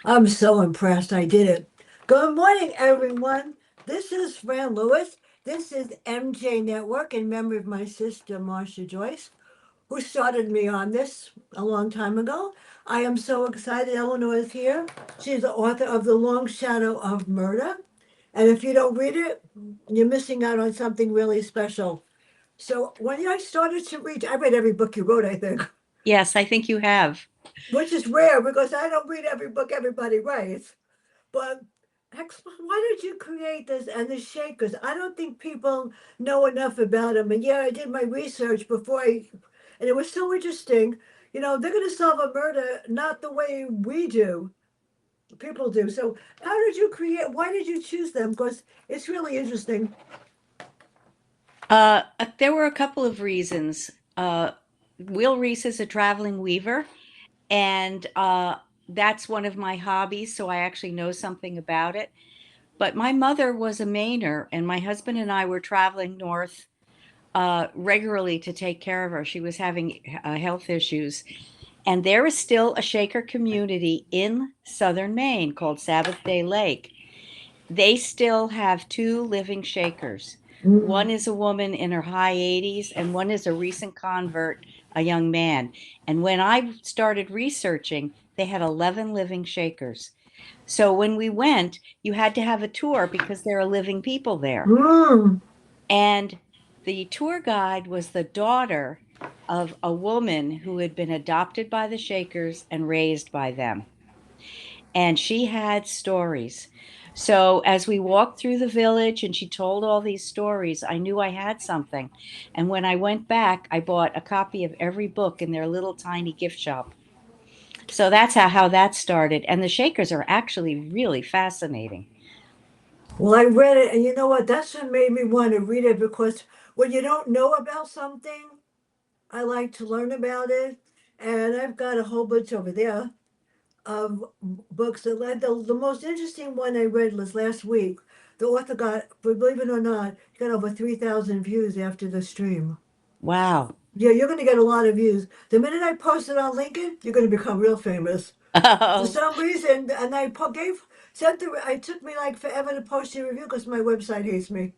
I'm so impressed I did it. Good morning, everyone. This is Fran Lewis. This is MJ Network in memory of my sister, Marcia Joyce, who started me on this a long time ago. I am so excited Eleanor is here. She's the author of The Long Shadow of Murder. And if you don't read it, you're missing out on something really special. So when I started to read, I read every book you wrote, I think, Yes, I think you have. which is rare because I don't read every book everybody writes. But why did you create this and the Shakers? I don't think people know enough about them. And yeah, I did my research and it was so interesting. They're going to solve a murder not the way we do, people do. So, how did you create? Why did you choose them? Because it's really interesting. There were a couple of reasons. Will Rees is a traveling weaver, and that's one of my hobbies, so I actually know something about it. But my mother was a Mainer, and my husband and I were traveling north regularly to take care of her. She was having health issues. And there is still a Shaker community in southern Maine called Sabbath Day Lake. They still have two living Shakers. Mm. One is a woman in her high 80s, and one is a recent convert, a young man. And when I started researching, they had 11 living Shakers. So when we went, you had to have a tour because there are living people there. Mm. And the tour guide was the daughter of a woman who had been adopted by the Shakers and raised by them. And she had stories. So as we walked through the village and she told all these stories, I knew I had something. And when I went back, I bought a copy of every book in their little tiny gift shop. So that's how that started. And the Shakers are actually really fascinating. Well, I read it, and you know what? That's what made me want to read it because when you don't know about something, I like to learn about it. And I've got a whole bunch over there of books that led the most interesting one I read was last week. The author got, believe it or not, got over 3,000 views after the stream. Wow. Yeah, you're going to get a lot of views. The minute I post it on LinkedIn, you're going to become real famous. For Oh, some reason, and it took me like forever to post a review because my website hates me.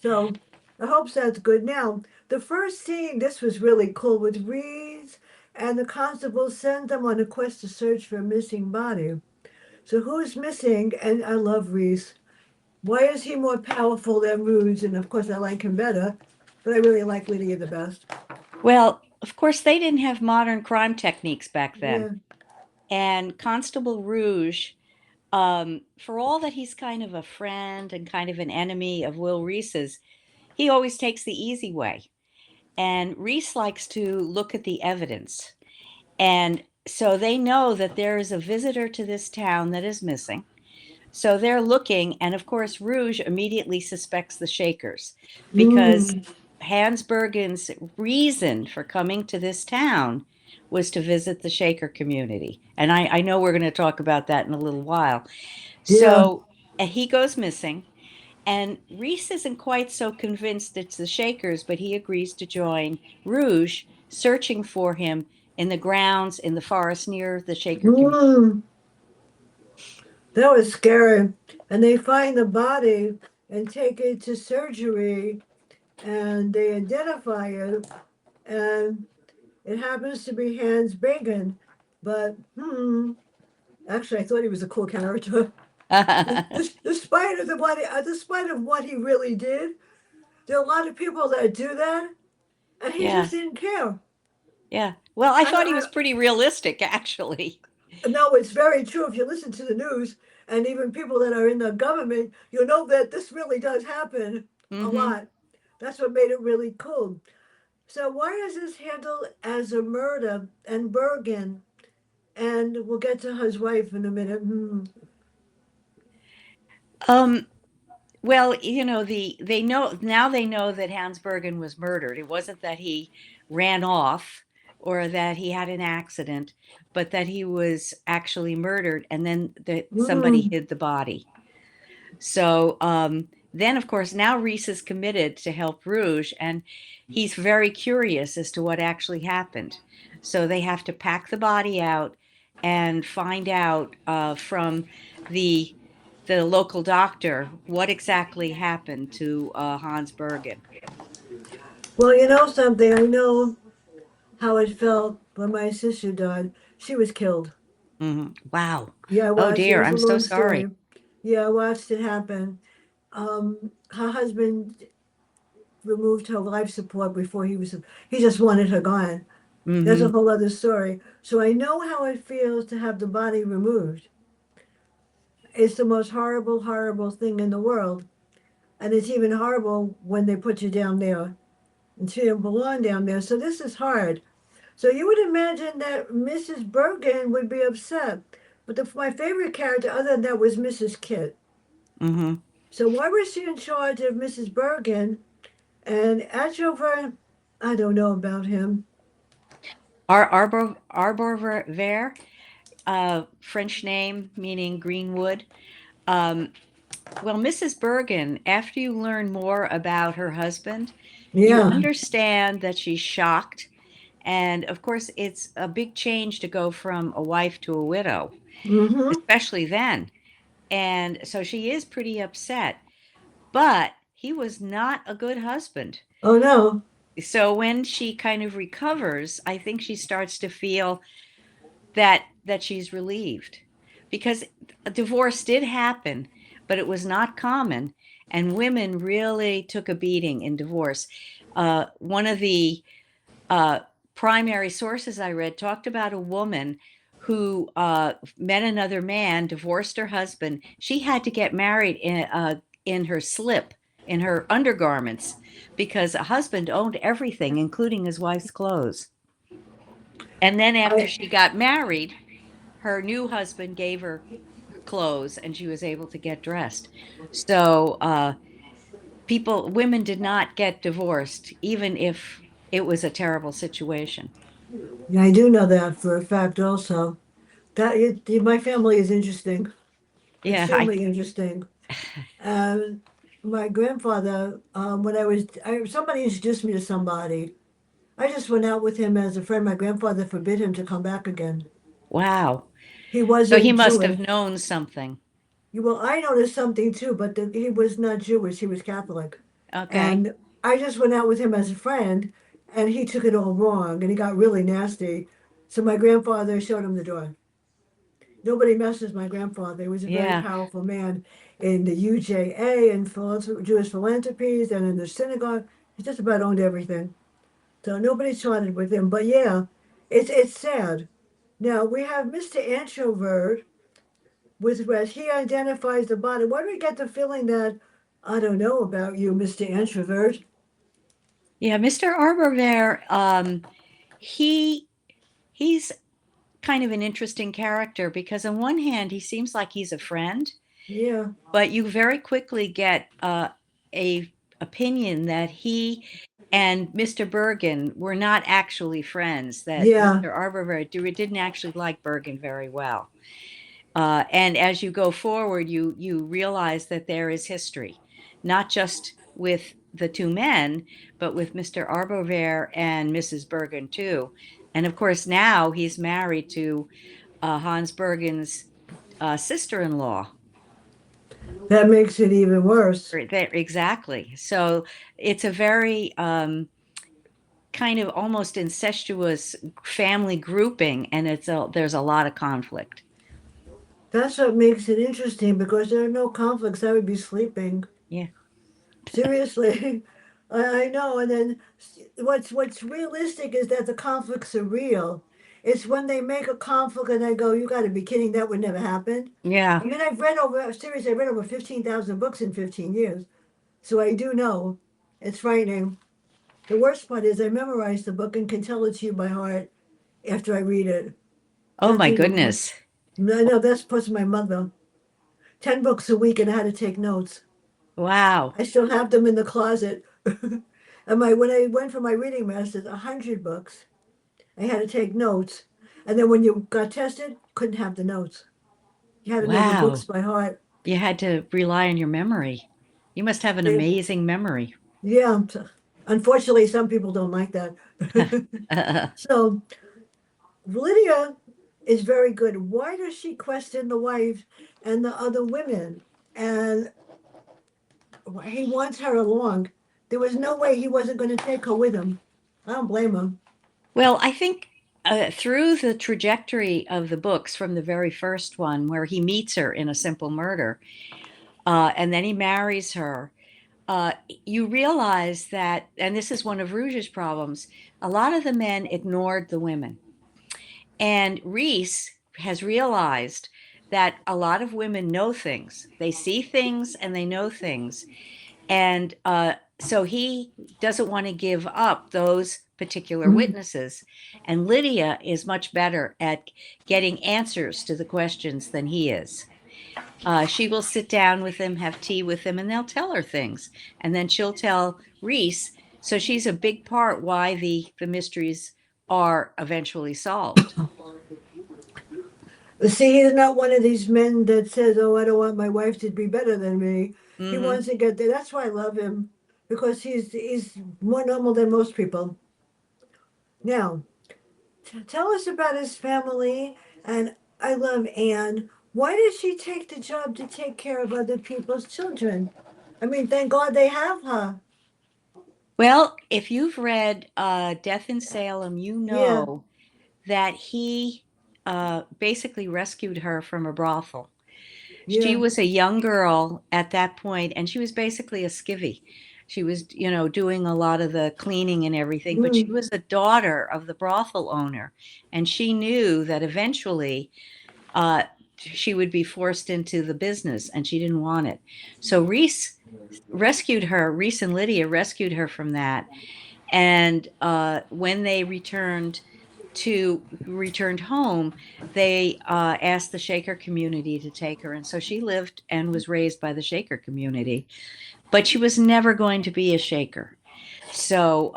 So I hope that's good. Now, the first scene, this was really cool with Reed and the constable send them on a quest to search for a missing body. So who's missing? And I love Reese. Why is he more powerful than Rouge? And of course, I like him better, but I really like Lydia the best. well, of course, they didn't have modern crime techniques back then. Yeah. And Constable Rouge, for all that he's kind of a friend and kind of an enemy of Will Reese's, he always takes the easy way. And Reese likes to look at the evidence. And so they know that there is a visitor to this town that is missing. So they're looking, and of course, Rouge immediately suspects the Shakers because Mm. Hans Bergen's reason for coming to this town was to visit the Shaker community. And I know we're going to talk about that in a little while. Yeah. So he goes missing, and Reese isn't quite so convinced it's the Shakers, but he agrees to join Rouge searching for him in the grounds in the forest near the Shaker community. Mm. That was scary. And they find the body and take it to surgery and they identify it. And it happens to be Hans Bacon. But, actually, I thought he was a cool character. Despite of what he really did, there are a lot of people that do that, and he Yeah, just didn't care. yeah. Well, I I, thought he was I, pretty realistic, actually. no, it's very true. If you listen to the news and even people that are in the government, you know that this really does happen a Hmm. lot. That's what made it really cool. So why is this handled as a murder and Bergen? And we'll get to his wife in a minute. Um, well, they know now they know that Hans Bergen was murdered. It wasn't that he ran off or that he had an accident, but that he was actually murdered, and then somebody Mm, hid the body. So then, of course, now Reese is committed to help Rouge, and he's very curious as to what actually happened. So they have to pack the body out and find out from the the local doctor what exactly happened to Hans Bergen. Well, you know something? I know how it felt when my sister died. She was killed. Wow. Yeah, I Oh watched it. It dear, was a I'm so long sorry. story. Yeah, I watched it happen. Her husband removed her life support before he just wanted her gone. That's a Hmm. whole other story. So I know how it feels to have the body removed. It's the most horrible, horrible thing in the world. And it's even horrible when they put you down there and you don't belong down there. So this is hard. So you would imagine that Mrs. Bergen would be upset. But my favorite character, other than that, was Mrs. Kit. Hmm. So why was she in charge of Mrs. Bergen? And Ashover, I don't know about him. Arbor Vert, French name meaning greenwood. Um, well, Mrs. Bergen, after you learn more about her husband, you Yeah. understand that she's shocked. And of course, it's a big change to go from a wife to a widow, Mm-hmm. especially then. And so she is pretty upset. But he was not a good husband. Oh no. So when she kind of recovers, I think she starts to feel that she's relieved because a divorce did happen, but it was not common, and women really took a beating in divorce. One of the uh, primary sources I read talked about a woman who met another man, divorced her husband. She had to get married in her slip, in her undergarments, because a husband owned everything, including his wife's clothes. And then after I she got married, her new husband gave her clothes and she was able to get dressed. So women did not get divorced, even if it was a terrible situation. yeah, I do know that for a fact also. My family is interesting, Yeah, extremely interesting. And my grandfather, when somebody introduced me to somebody, I just went out with him as a friend. My grandfather forbid him to come back again. wow. He So he wasn't must have Jewish. known something. Well, I noticed something too, but he was not Jewish. He was Catholic. Okay. And I just went out with him as a friend, and he took it all wrong, and he got really nasty. So my grandfather showed him the door. Nobody messes my grandfather. He was a very Yeah. powerful man in the UJA and Jewish philanthropies and in the synagogue. He just about owned everything. So nobody sided with him. But yeah, it's sad. Now we have Mr. Antrovert with Wes. He identifies the body. Where do we get the feeling that I don't know about you, Mr. Introvert? Yeah, Mr. Arborvert, he he's kind of an interesting character because on one hand he seems like he's a friend, Yeah, but you very quickly get a opinion that he and Mr. Bergen were not actually friends, that yeah. Mr. Arborvert didn't actually like Bergen very well. And as you go forward, you realize that there is history, not just with the two men, but with Mr. Arbovert and Mrs. Bergen too. And of course, now he's married to Hans Bergen's sister-in-law. That makes it even worse. Right there, exactly. So it's a very kind of almost incestuous family grouping, and there's a lot of conflict. That's what makes it interesting because there are no conflicts. I would be sleeping. Yeah. Seriously, I know. And then what's realistic is that the conflicts are real. It's when they make a conflict and I go, "You got to be kidding! That would never happen." Yeah. I mean, seriously, I read over 15,000 books in 15 years, so I do know. It's frightening. The worst part is I memorized the book and can tell it to you by heart after I read it. Oh That's my even more. goodness. No, no, that's plus my mother. 10 books a week and I had to take notes. Wow. I still have them in the closet. And when I went for my reading masters, 100 books. I had to take notes. And then when you got tested, couldn't have the notes. You had to know the books Wow. by heart. You had to rely on your memory. You must have an They, amazing memory. yeah. Unfortunately, some people don't like that. So Lydia is very good. Why does she question the wife and the other women? And he wants her along. There was no way he wasn't going to take her with him. I don't blame him. Well, I think through the trajectory of the books from the very first one, where he meets her in A Simple Murder, and then he marries her, uh, you realize that, and this is one of Rouge's problems, a lot of the men ignored the women. And Reese has realized that a lot of women know things. They see things and they know things. And so he doesn't want to give up those particular Mhm. witnesses. And Lydia is much better at getting answers to the questions than he is. She will sit down with him, have tea with him, and they'll tell her things. And then she'll tell Reese. So she's a big part why the mysteries are eventually solved. See, he's not one of these men that says, "Oh, I don't want my wife to be better than me." He Hmm. wants to get there. That's why I love him because he's more normal than most people. Now, tell us about his family. And I love Anne. Why did she take the job to take care of other people's children? I mean, thank God they have her. Well, if you've read Death in Salem, you Yeah, know that he basically rescued her from a brothel. She yeah. was a young girl at that point, and she was basically a skivvy. She was, doing a lot of the cleaning and everything, but she Mm. was the daughter of the brothel owner, and she knew that eventually uh, she would be forced into the business, and she didn't want it. So Reese and Lydia rescued her from that, and when they returned home, they asked the Shaker community to take her, and so she lived and was raised by the Shaker community. But she was never going to be a Shaker, so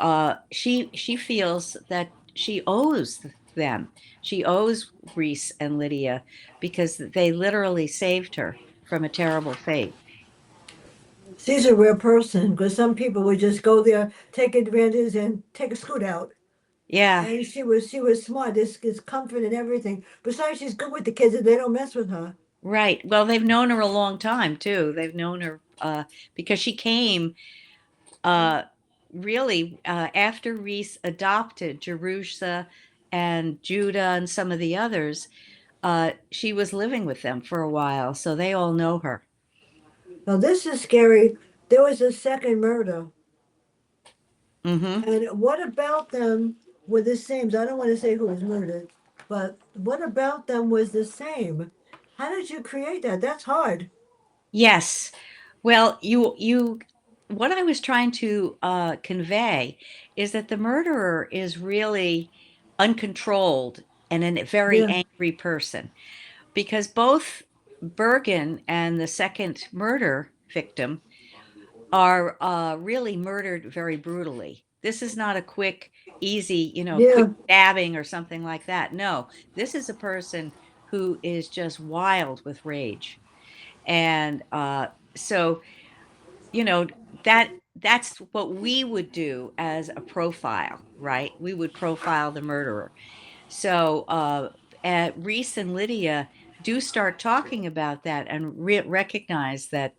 she feels that she owes them. She owes Reese and Lydia because they literally saved her from a terrible fate. She's a rare person because some people would just go there, take advantage, and take a scoot out. Yeah, And she was smart. This is comfort and everything. Besides, she's good with the kids, and they don't mess with her. right. Well, they've known her a long time too. They've known her because she came uh, really after Reese adopted Jerusha and Judah and some of the others. She was living with them for a while, so they all know her. Now this is scary. There was a second murder, Hmm. and what about them were the same? I don't want to say who was murdered, but what about them was the same? How did you create that? That's hard. Yes. Well, what I was trying to convey is that the murderer is really uncontrolled and a very Yeah, angry person because both Bergen and the second murder victim are really murdered very brutally. This is not a quick, easy, quick yeah. stabbing or something like that. No, this is a person who is just wild with rage. And so, you know, that's what we would do as a profile, right? We would profile the murderer. So Reese and Lydia do start talking about that and recognize that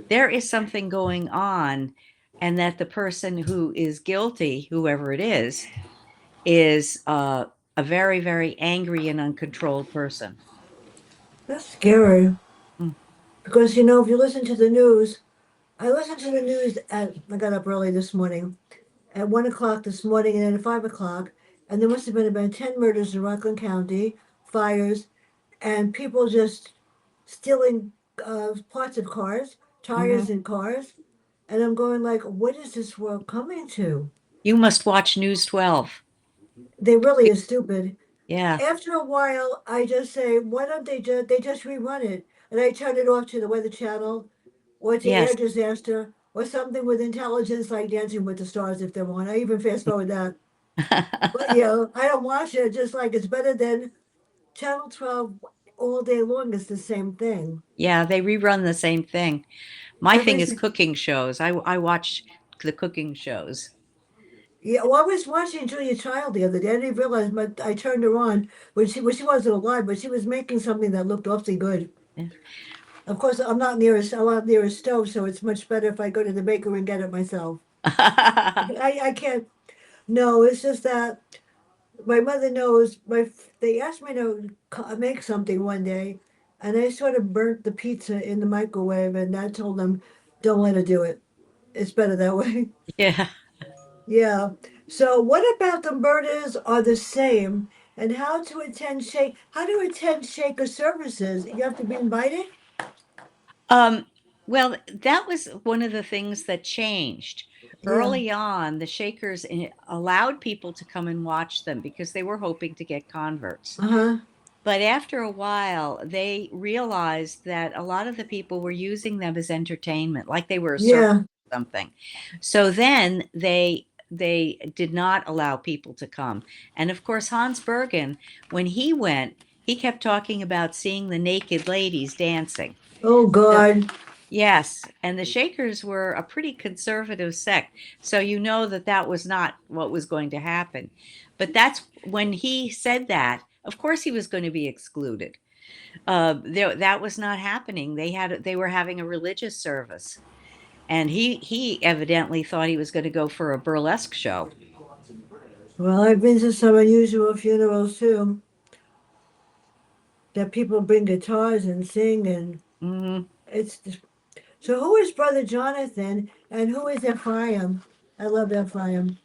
there is something going on, and that the person who is guilty, whoever it is a very, very angry and uncontrolled person. That's scary Mm. because if you listen to the news, I listened to the news I got up early this morning at 1 o'clock this morning and then at 5 o'clock, and there must have been about 10 murders in Rockland County, fires, and people just stealing parts of cars, Mhm. tires in cars, and I'm going like, what is this world coming to? You must watch News 12. They really are stupid. Yeah. After a while, I just say, why don't they just rerun it? And I turn it off to the Weather Channel or to Yes. Air Disaster or something with intelligence like Dancing with the Stars if they want. I even fast forward that. But I don't watch it. Just like it's better than Channel 12 all day long. It's the same thing. Yeah, they rerun the same thing. My thing Every is cooking shows. I watch the cooking shows. Yeah, well, I was watching Julia Child the other day. I didn't realize, but I turned her on when she wasn't alive, but she was making something that looked awfully good. Of course, I'm not near a stove, so it's much better if I go to the bakery and get it myself. I can't. No, it's just that my mother knows. They asked me to make something one day, and I sort of burnt the pizza in the microwave, and I told them, "Don't let her do it. It's better that way." Yeah. Yeah. So what about the murders are the same? And how to attend Shaker services? You have to be invited? Um, well, that was one of the things that changed. Yeah. Early on, the Shakers allowed people to come and watch them because they were hoping to get converts. Uh-huh. But after a while, they realized that a lot of the people were using them as entertainment, like they were a circus Yeah. or something. So then they did not allow people to come. And of course, Hans Bergen, when he went, he kept talking about seeing the naked ladies dancing. Oh So God. yes, and the Shakers were a pretty conservative sect, so you know that that was not what was going to happen. But that's when he said that. Of course, he was going to be excluded. That was not happening. They were having a religious service, and he evidently thought he was going to go for a burlesque show. Well, I've been to some unusual funerals too, that people bring guitars and sing, and Mhm. it's so who is Brother Jonathan and who is Ephraim? I love Ephraim.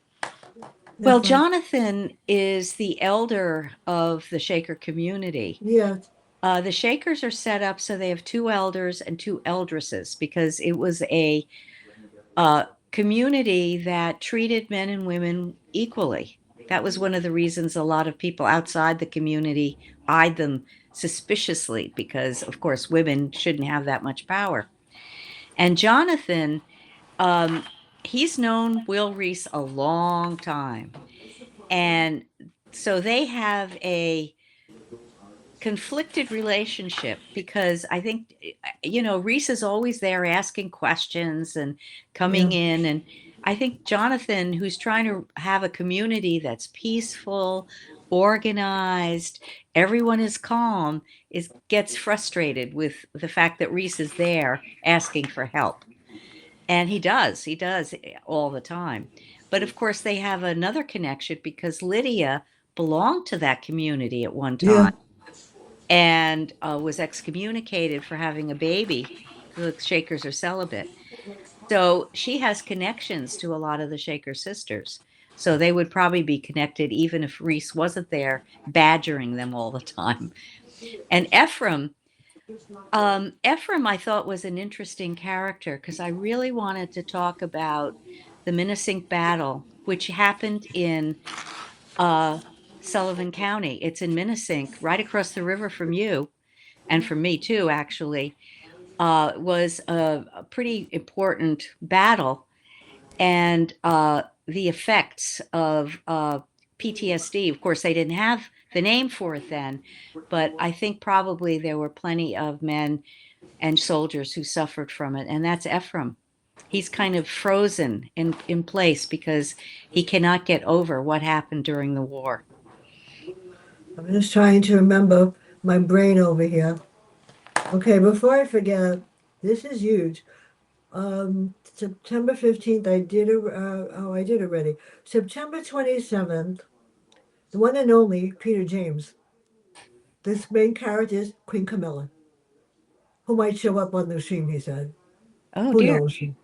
Well, Ephraim. Jonathan is the elder of the Shaker community. Yeah. The Shakers are set up so they have two elders and two eldresses because it was a community that treated men and women equally. That was one of the reasons a lot of people outside the community eyed them suspiciously because, of course, women shouldn't have that much power. And Jonathan, um, he's known Will Rees a long time. And so they have a conflicted relationship because I think, Reese is always there asking questions and Yeah. coming in. And I think Jonathan, who's trying to have a community that's peaceful, organized, everyone is calm, is gets frustrated with the fact that Reese is there asking for help. And he does all the time. But of course, they have another connection because Lydia belonged to that community at one Yeah. time and was excommunicated for having a baby. The Shakers are celibate. So she has connections to a lot of the Shaker sisters. So they would probably be connected even if Reese wasn't there badgering them all the time. And Ephraim, I thought was an interesting character because I really wanted to talk about the Minnesink battle, which happened in uh, Sullivan County. It's in Minnesink, right across the river from you and from me too, actually, was a pretty important battle. And the effects of PTSD, of course, they didn't have the name for it then, but I think probably there were plenty of men and soldiers who suffered from it. And that's Ephraim. He's kind of frozen in place because he cannot get over what happened during the war. I'm just trying to remember my brain over here. Okay, before I forget, this is huge. September 15th, I did already. September 27th, the one and only Peter James. This main character is Queen Camilla, who might show up on the scene, he said. Oh Who dear. knows? Should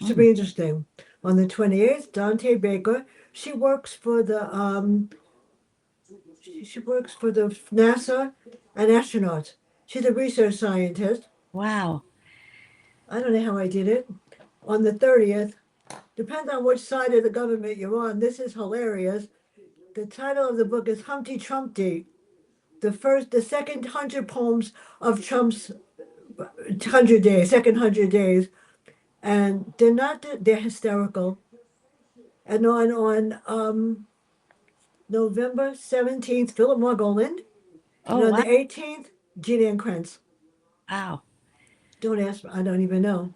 Mm. be interesting. On the 28th, Dante Baker. She works for the she works for the NASA and astronauts. She's a research scientist. Wow. I don't know how I did it. On the 30th, depends on which side of the government you're on. This is hilarious. The title of the book is Humpty Trumpty. The second 100 poems of Trump's 100 days, second 100 days, and they're hysterical. And on November 17th, Philip Margolin, and Oh on wow. the 18th, Jean Ann Krentz. Wow. Don't ask me, I don't even know.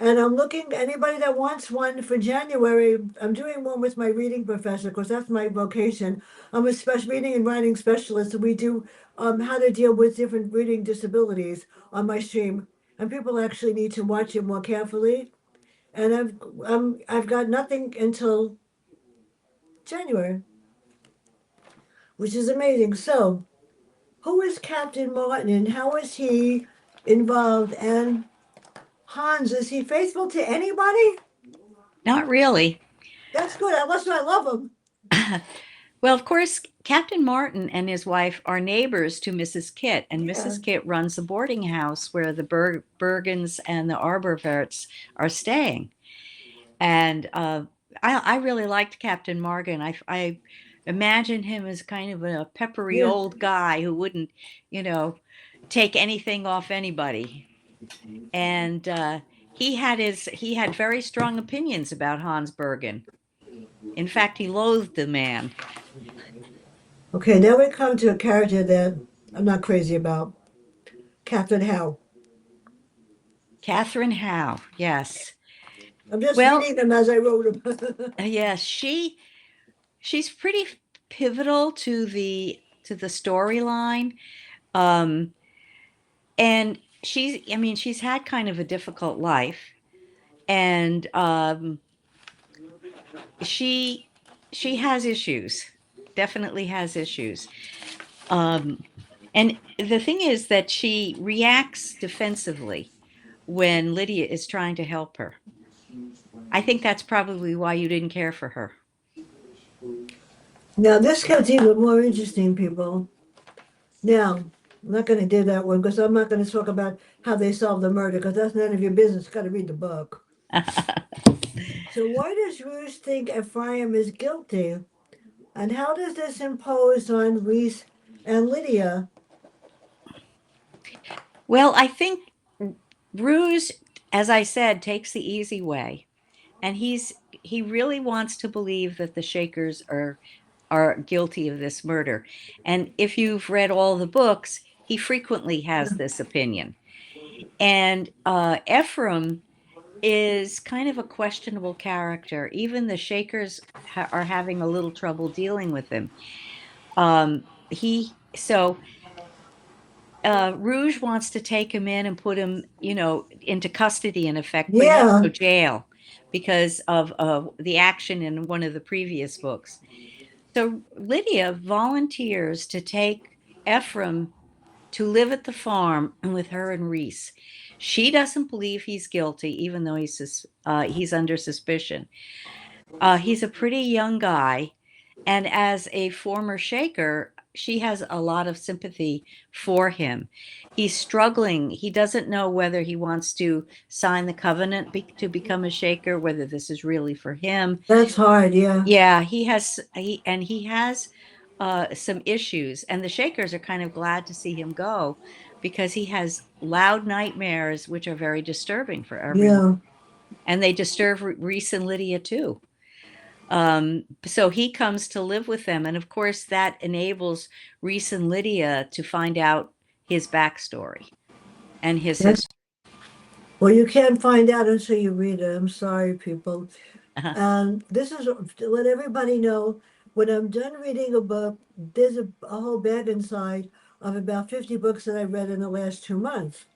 And I'm looking, anybody that wants one for January, I'm doing one with my reading professor, because that's my vocation. I'm a special reading and writing specialist, and we do how to deal with different reading disabilities on my stream. And people actually need to watch it more carefully. And I've got nothing until January, which is amazing. So, who is Captain Martin and how is he involved? And Hans, is he faithful to anybody? Not really. That's good. Unless I love him. Well, of course, Captain Martin and his wife are neighbors to Mrs. Kit, and Yeah. Mrs. Kit runs the boarding house where the Bergens and the Arborverts are staying. And I really liked Captain Morgan. I imagine him as kind of a peppery Yeah. old guy who wouldn't, you know, take anything off anybody. And he had very strong opinions about Hans Bergen. In fact, he loathed the man. Okay, now we come to a character that I'm not crazy about. Captain Howe. Catherine Howe, yes. I'm just Well, reading them as I wrote them. yes, she's pretty pivotal to the storyline. Um, and I mean, she's had kind of a difficult life, and she she has issues, definitely has issues. Um, and the thing is that she reacts defensively when Lydia is trying to help her. I think that's probably why you didn't care for her. Now, this gets even more interesting, people. Now, I'm not going to do that one because I'm not going to talk about how they solved the murder because that's none of your business. Got to read the book. So, why does Ruth think Ephraim is guilty? And how does this impose on Reese and Lydia? Well, I think Ruse, as I said, takes the easy way, and he really wants to believe that the Shakers are guilty of this murder. And if you've read all the books, he frequently has this opinion. And Ephraim is kind of a questionable character. Even the Shakers are having a little trouble dealing with him. He so Rouge wants to take him in and put him, into custody in effect, put him Yeah, into jail because of the action in one of the previous books. So Lydia volunteers to take Ephraim to live at the farm with her and Reese. She doesn't believe he's guilty, even though he's under suspicion. He's a pretty young guy, and as a former Shaker, she has a lot of sympathy for him. He's struggling. He doesn't know whether he wants to sign the covenant to become a Shaker, whether this is really for him. that's hard. Yeah, Yeah, he has some issues, and the Shakers are kind of glad to see him go because he has loud nightmares, which are very disturbing for everyone, yeah. and they disturb Reese and Lydia too. So he comes to live with them, and of course that enables Reese and Lydia to find out his backstory and his That's history. well, you can't find out until you read it. I'm sorry, people. And this is to let everybody know when I'm done reading a book, there's a whole bag inside of about 50 books that I've read in the last 2 months.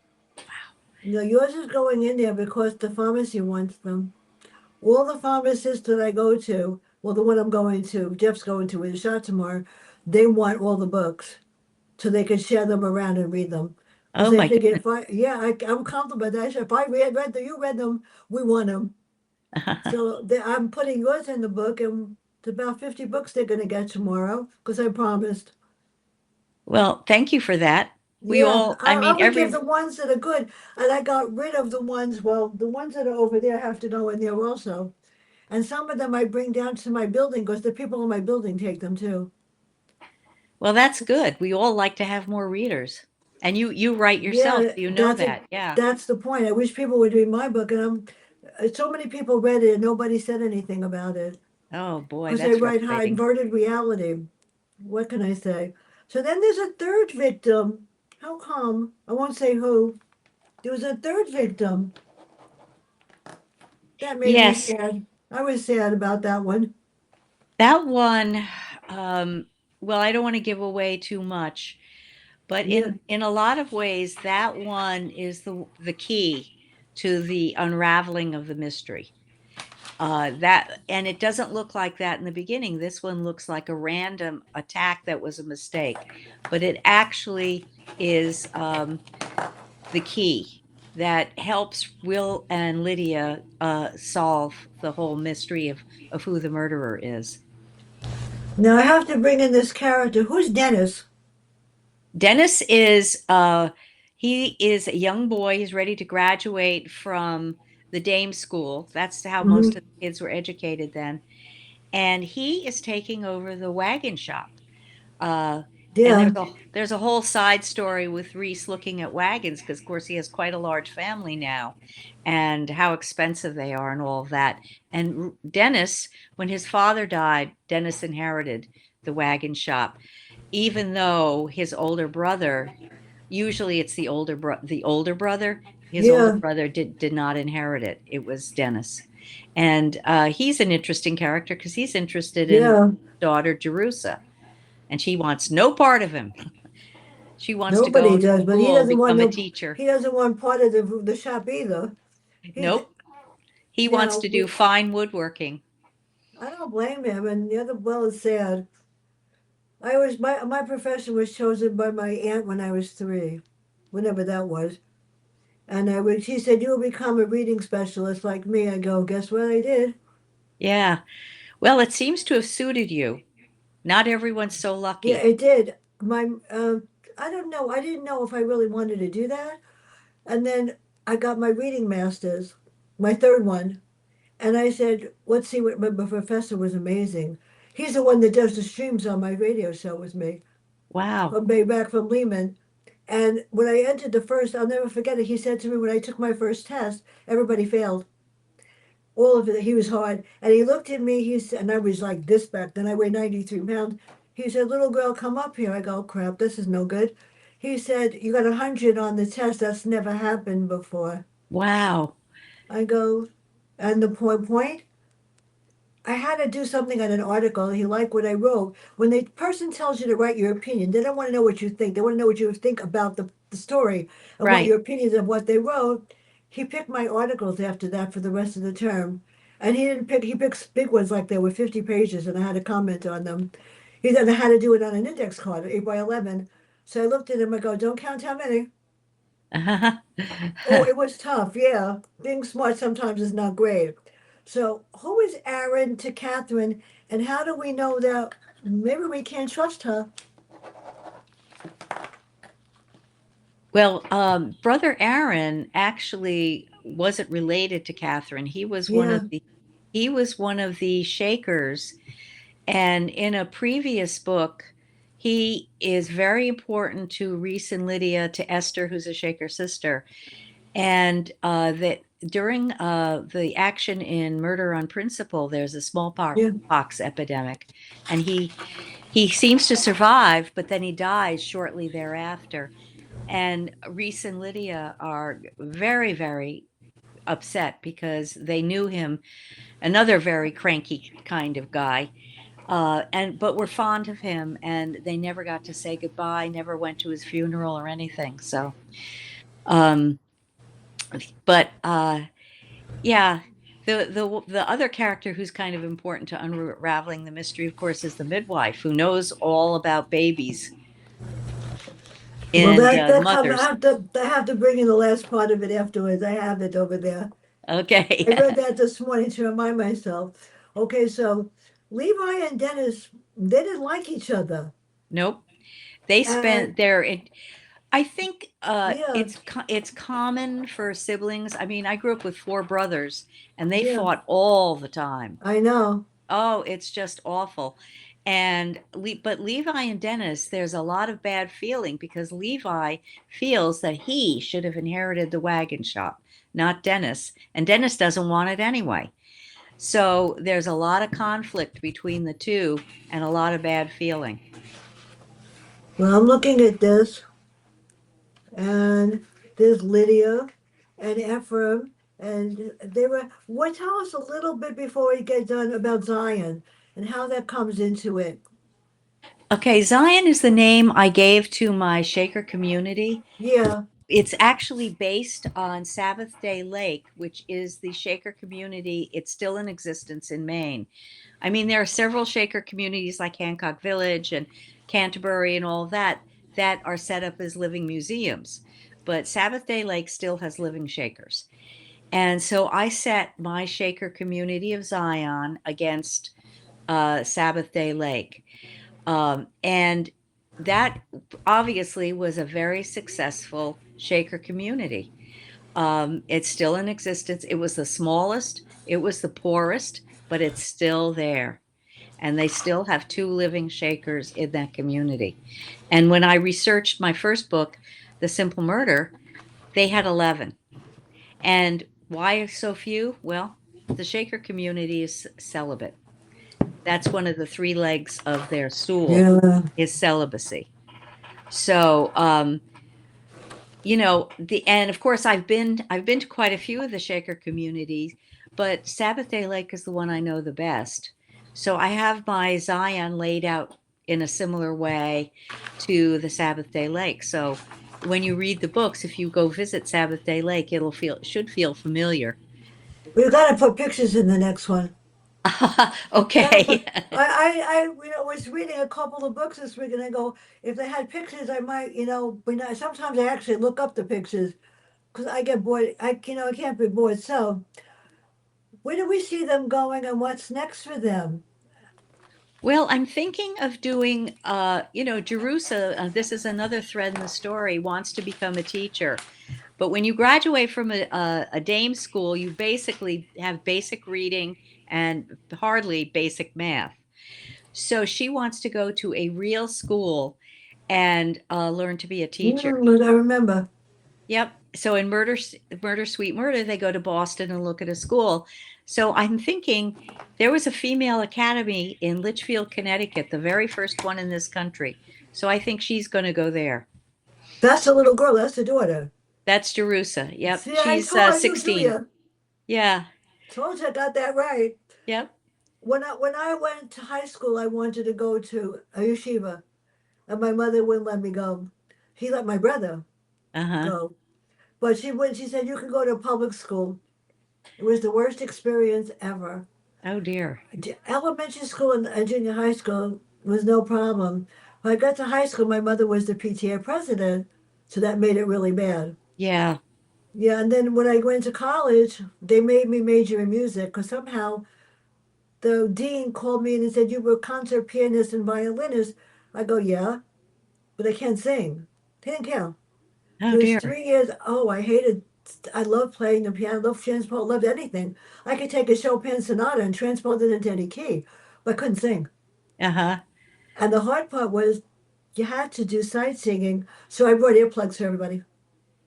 Yours is going in there because the pharmacy wants them. All the pharmacists that I go to, well, the one I'm going to, Jeff's going to with a shot tomorrow, they want all the books so they can share them around and read them. Because Oh they my figure goodness. if I'm comfortable with that. If I read them, you read them, we want them. So I'm putting yours in the book, and it's about 50 books they're going to get tomorrow because I promised. Well, thank you for that. We Yeah, all, I I mean, would give the ones that are good, and I got rid of the ones. Well, the ones that are over there have to go in there also, and some of them I bring down to my building because the people in my building take them too. well, that's good. We all like to have more readers. And you write yourself, Yeah, you know that. Yeah. that's the point. I wish people would read my book, and so many people read it and nobody said anything about it Oh boy, because I that's write high frustrating. inverted reality. What can I say? So then there's a third victim. How come? I won't say who. There was a third victim. That made me Yes, sad. I was sad about that one. that one, um, well, I don't want to give away too much, but Yeah. in a lot of ways, that one is the key to the unraveling of the mystery. That and it doesn't look like that in the beginning. This one looks like a random attack that was a mistake, but it actually is the key that helps Will and Lydia solve the whole mystery of who the murderer is. Now I have to bring in this character. Who's Dennis? Dennis is he is a young boy. He's ready to graduate from the dame school. That's how Hmm. most of the kids were educated then. And he is taking over the wagon shop. And Yeah, there's a whole side story with Reese looking at wagons because, of course, he has quite a large family now, and how expensive they are and all of that. And Dennis, when his father died, Dennis inherited the wagon shop, even though his older brother, usually it's the older brother, his older yeah, brother did not inherit it. It was Dennis, and he's an interesting character because he's interested in yeah. daughter Jerusa, and she wants no part of him. She wants to go Nobody to does, but he school, doesn't want become a no. teacher. He doesn't want part of the shop either. He, Nope. He wants now to do fine woodworking. I don't blame him. And the other well is sad. My profession was chosen by my aunt when I was 3, whenever that was. And she said, "You will become a reading specialist like me." I go, "Guess what I did?" Yeah. Well, it seems to have suited you. Not everyone's so Yeah, lucky. it did. I don't know. I didn't know if I really wanted to do that. And then I got my reading master's, my third one. And I said, let's see what my professor was amazing. He's the one that does the streams on my radio show with me Wow. from back from Lehman. And when I entered the first, I'll never forget it. He said to me when I took my first test, everybody failed. All of it. He was hard. And he looked at me, and I was like this back then. I weighed 93 pounds. He said, "Little girl, come up here." I go, "Oh, crap, this is no good." He said, "You got 100 on the test. That's never happened before." Wow. I go, and the point, I had to do something on an article. He liked what I wrote. When the person tells you to write your opinion, they don't want to know what you think. They want to know what you think about the story and what Right. your opinions of what they wrote. He picked my articles after that for the rest of the term. And he picks big ones like they were 50 pages and I had to comment on them. He said I had to do it on an index card, 8 by 11. So I looked at him, I go, don't count how many. Oh, it was tough, yeah. Being smart sometimes is not great. So, who is Aaron to Catherine, and how do we know that maybe we can't trust her? Well, brother Aaron actually wasn't related to Catherine. Yeah, He was one of the Shakers, and in a previous book, he is very important to Reese and Lydia, to Esther, who's a Shaker sister, and that during the action in Murder on Principle, there's a yeah. smallpox epidemic, and he seems to survive, but then he dies shortly thereafter. And Reese and Lydia are very, very upset because they knew him, another very cranky kind of guy, and but were fond of him, and they never got to say goodbye, never went to his funeral or anything. So, um, but yeah, the other character who's kind of important to unraveling the mystery, of course, is the midwife who knows all about babies Well, and that come. mothers. I have to bring in the last part of it afterwards. I have it over there. Okay. I read that this morning to remind myself. Okay, so Levi and Dennis, they didn't like each other, Nope. They and spent their I think yeah, it's common for siblings. I mean, I grew up with four brothers, and they yeah, fought all the time. I know. Oh, it's just awful. And but Levi and Dennis, there's a lot of bad feeling because Levi feels that he should have inherited the wagon shop, not Dennis, and Dennis doesn't want it anyway. So there's a lot of conflict between the two and a lot of bad feeling. Well, I'm looking at this, and there's Lydia and Ephraim And they were. What tell us a little bit before we get done about Zion and how that comes into it. Okay, Zion is the name I gave to my Shaker community. Yeah. It's actually based on Sabbath Day Lake, which is the Shaker community. It's still in existence in Maine. I mean, there are several Shaker communities like Hancock Village and Canterbury and all that that are set up as living museums. But Sabbath Day Lake still has living Shakers. And so I set my Shaker community of Zion against Sabbath Day Lake. And that obviously was a very successful Shaker community. It's still in existence. It was the smallest, it was the poorest, but it's still there. And they still have two living Shakers in that community. And when I researched my first book, The Simple Murder, they had 11. And why so few? Well, the Shaker community is celibate. That's one of the three legs of their stool Yeah. is celibacy. So, and of course I've been to quite a few of the Shaker communities, but Sabbath Day Lake is the one I know the best. So I have my Zion laid out in a similar way to the Sabbath Day Lake. So when you read the books, if you go visit Sabbath Day Lake, it should feel familiar. We've got to put pictures in the next one. Gotta Okay. put. Was reading a couple of books this week, and I go, if they had pictures, I might, sometimes I actually look up the pictures because I get bored. I can't be bored. So, where do we see them going, and what's next for them? Well, I'm thinking of doing, Jerusa, this is another thread in the story, wants to become a teacher. But when you graduate from a dame school, you basically have basic reading and hardly basic math. So she wants to go to a real school and learn to be a teacher. I remember. Yep. So in Murder, Sweet Murder, they go to Boston and look at a school. So I'm thinking there was a female academy in Litchfield, Connecticut, the very first one in this country. So I think she's going to go there. That's the little girl. That's the daughter. That's Jerusa. Yep. See, She's I knew 16. Julia. Yeah. Told you I got that right. Yep. When I went to high school, I wanted to go to a yeshiva, and my mother wouldn't let me go. He let my brother Uh huh. go, but she said you can go to a public school. It was the worst experience ever. Oh dear. Elementary school and junior high school was no problem. When I got to high school, my mother was the PTA president, so that made it really bad. Yeah. Yeah, and then when I went to college, they made me major in music because somehow the dean called me in and said, "You were a concert pianist and violinist." I go, "Yeah, but I can't sing." They didn't care. Oh So it's dear. 3 years. Oh, I love playing the piano, love transport, loved anything. I could take a Chopin sonata and transpose it into any key, but I couldn't sing. Uh huh. And the hard part was you had to do sight singing. So I brought earplugs for everybody.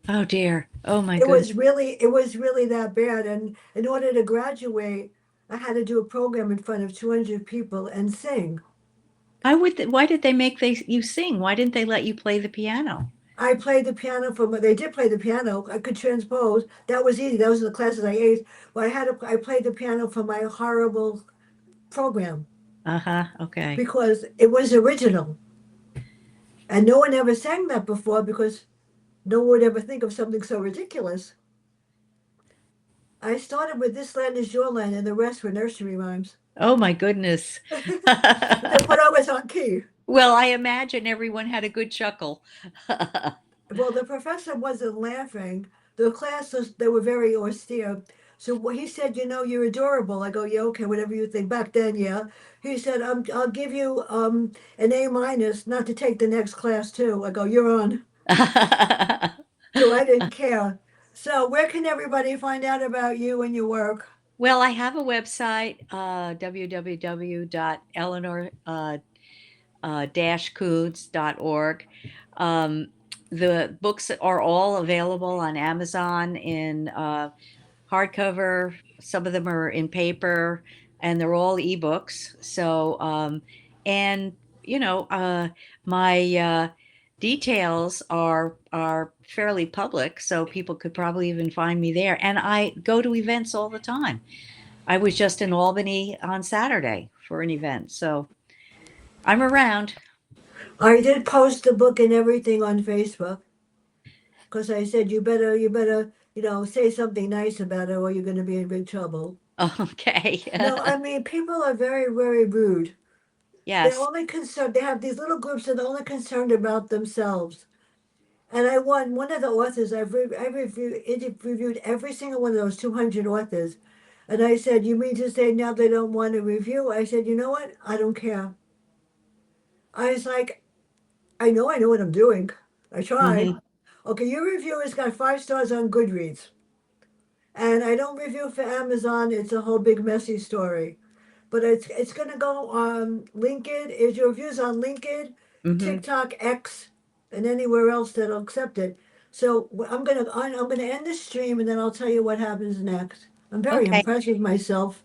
Oh dear. Oh my It goodness. was really that bad. And in order to graduate, I had to do a program in front of 200 people and sing. Why did they make you sing? Why didn't they let you play the piano? I played the piano they did play the piano. I could transpose. That was easy. That was the classes I aced. But I played the piano for my horrible program Uh huh. Okay. because it was original. And no one ever sang that before because no one would ever think of something so ridiculous. I started with This Land Is Your Land and the rest were nursery rhymes. Oh my goodness. But I was on key. Well, I imagine everyone had a good chuckle. Well, the professor wasn't laughing. The classes, they were very austere. So he said, you're adorable. I go, yeah, okay, whatever you think. Back then, yeah. He said, I'll give you an A minus, not to take the next class too. I go, you're on. So I didn't care. So where can everybody find out about you and your work? Well, I have a website, www.eleanor kuhns.org. Um, the books are all available on Amazon in hardcover. Some of them are in paper, and they're all ebooks. So, and you know, my details are fairly public, so people could probably even find me there. And I go to events all the time. I was just in Albany on Saturday for an event, so I'm around. I did post the book and everything on Facebook because I said you better, say something nice about it or you're going to be in big trouble. Okay. No, I mean, people are very, very rude. They're Yes. only concerned, they have these little groups that are only concerned about themselves. And I won one of the authors, reviewed every single one of those 200 authors. And I said, you mean to say now they don't want a review? I said, you know what? I don't care. I was like, I know what I'm doing. I try. Hmm. Okay, your review has got 5 stars on Goodreads. And I don't review for Amazon. It's a whole big messy story. But it's gonna go on LinkedIn. Is your reviews on LinkedIn, Hmm. TikTok, X, and anywhere else that'll accept it. So I'm gonna end the stream and then I'll tell you what happens next. I'm very Okay. impressed with myself.